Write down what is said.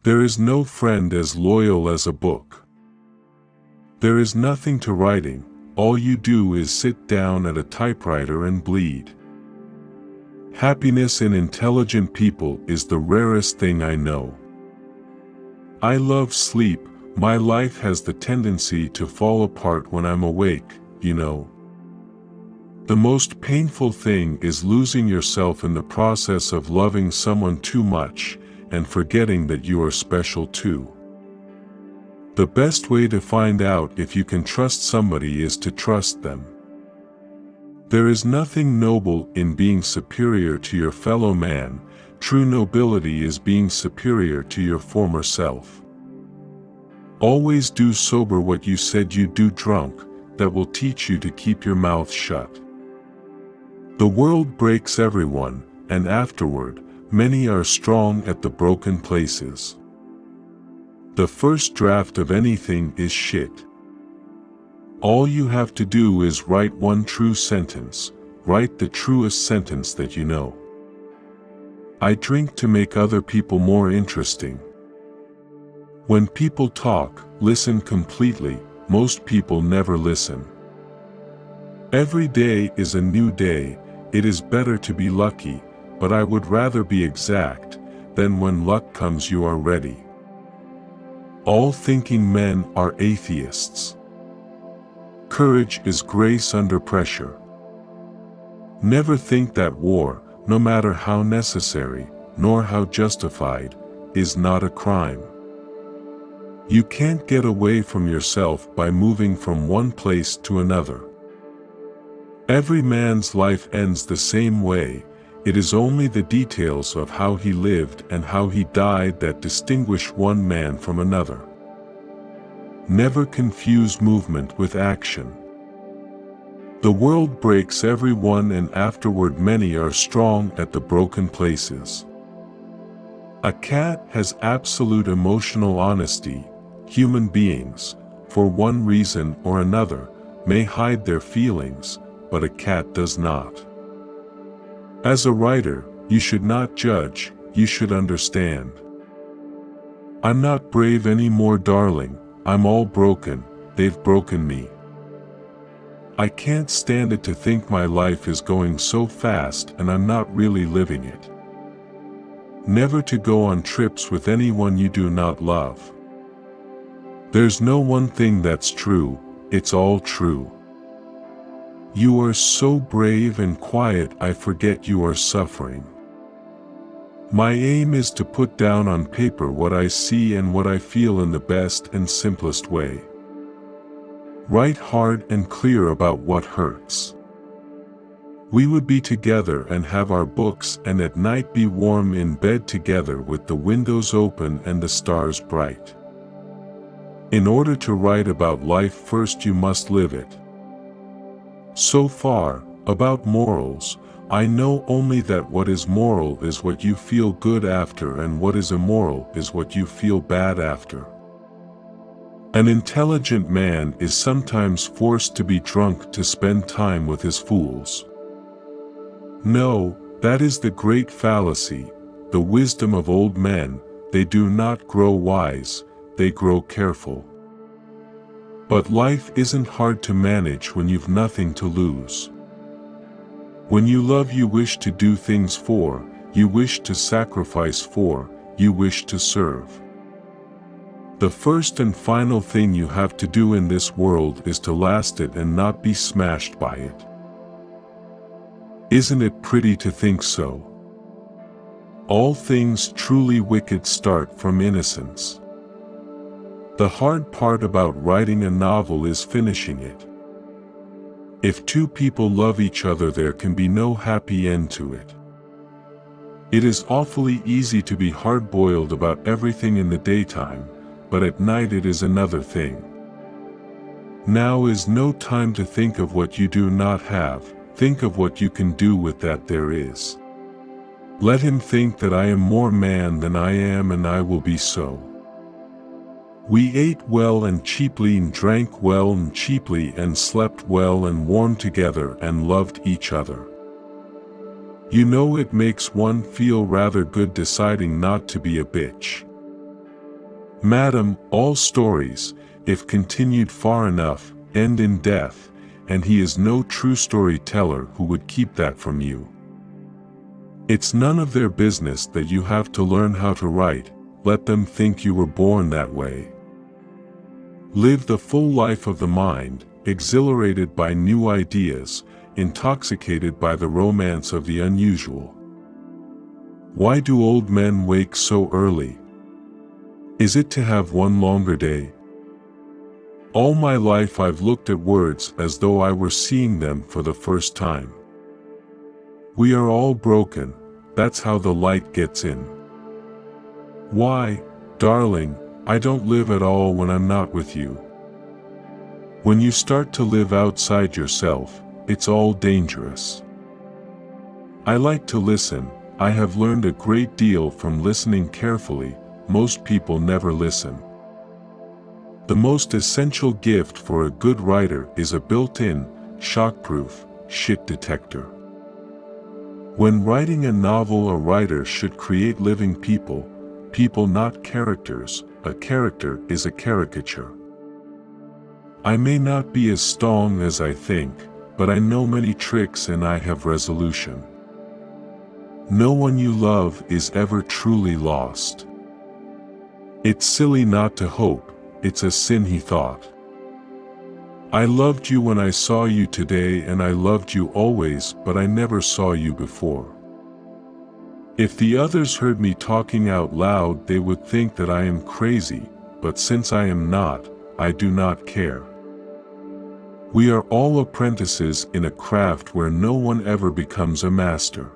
There is no friend as loyal as a book. There is nothing to writing, all you do is sit down at a typewriter and bleed. Happiness in intelligent people is the rarest thing I know. I love sleep, my life has the tendency to fall apart when I'm awake, you know. The most painful thing is losing yourself in the process of loving someone too much, and forgetting that you are special too. The best way to find out if you can trust somebody is to trust them. There is nothing noble in being superior to your fellow man, true nobility is being superior to your former self. Always do sober what you said you'd do drunk, that will teach you to keep your mouth shut. The world breaks everyone, and afterward, many are strong at the broken places. The first draft of anything is shit. All you have to do is write one true sentence, write the truest sentence that you know. I drink to make other people more interesting. When people talk, listen completely, most people never listen. Every day is a new day, it is better to be lucky, but I would rather be exact, than when luck comes you are ready. All thinking men are atheists. Courage is grace under pressure. Never think that war, no matter how necessary, nor how justified, is not a crime. You can't get away from yourself by moving from one place to another. Every man's life ends the same way, it is only the details of how he lived and how he died that distinguish one man from another. Never confuse movement with action. The world breaks everyone and afterward many are strong at the broken places. A cat has absolute emotional honesty. Human beings, for one reason or another, may hide their feelings, but a cat does not. As a writer, you should not judge, you should understand. I'm not brave anymore, darling, I'm all broken, they've broken me. I can't stand it to think my life is going so fast and I'm not really living it. Never to go on trips with anyone you do not love. There's no one thing that's true, it's all true. You are so brave and quiet I forget you are suffering. My aim is to put down on paper what I see and what I feel in the best and simplest way. Write hard and clear about what hurts. We would be together and have our books and at night be warm in bed together with the windows open and the stars bright. In order to write about life first you must live it. So far, about morals, I know only that what is moral is what you feel good after and what is immoral is what you feel bad after. An intelligent man is sometimes forced to be drunk to spend time with his fools. No, that is the great fallacy, the wisdom of old men, they do not grow wise, they grow careful. But life isn't hard to manage when you've nothing to lose. When you love you wish to do things for, you wish to sacrifice for, you wish to serve. The first and final thing you have to do in this world is to last it and not be smashed by it. Isn't it pretty to think so? All things truly wicked start from innocence. The hard part about writing a novel is finishing it. If two people love each other there can be no happy end to it. It is awfully easy to be hard-boiled about everything in the daytime, but at night it is another thing. Now is no time to think of what you do not have, think of what you can do with that there is. Let him think that I am more man than I am and I will be so. We ate well and cheaply and drank well and cheaply and slept well and warmed together and loved each other. You know it makes one feel rather good deciding not to be a bitch. Madam, all stories, if continued far enough, end in death, and he is no true storyteller who would keep that from you. It's none of their business that you have to learn how to write, let them think you were born that way. Live the full life of the mind, exhilarated by new ideas, intoxicated by the romance of the unusual. Why do old men wake so early? Is it to have one longer day? All my life I've looked at words as though I were seeing them for the first time. We are all broken, that's how the light gets in. Why, darling, I don't live at all when I'm not with you. When you start to live outside yourself, it's all dangerous. I like to listen, I have learned a great deal from listening carefully, most people never listen. The most essential gift for a good writer is a built-in, shockproof, shit detector. When writing a novel, a writer should create living people, people not characters. A character is a caricature. I may not be as strong as I think, but I know many tricks and I have resolution. No one you love is ever truly lost. It's silly not to hope, it's a sin, he thought. I loved you when I saw you today, and I loved you always, but I never saw you before. If the others heard me talking out loud, they would think that I am crazy, but since I am not, I do not care. We are all apprentices in a craft where no one ever becomes a master.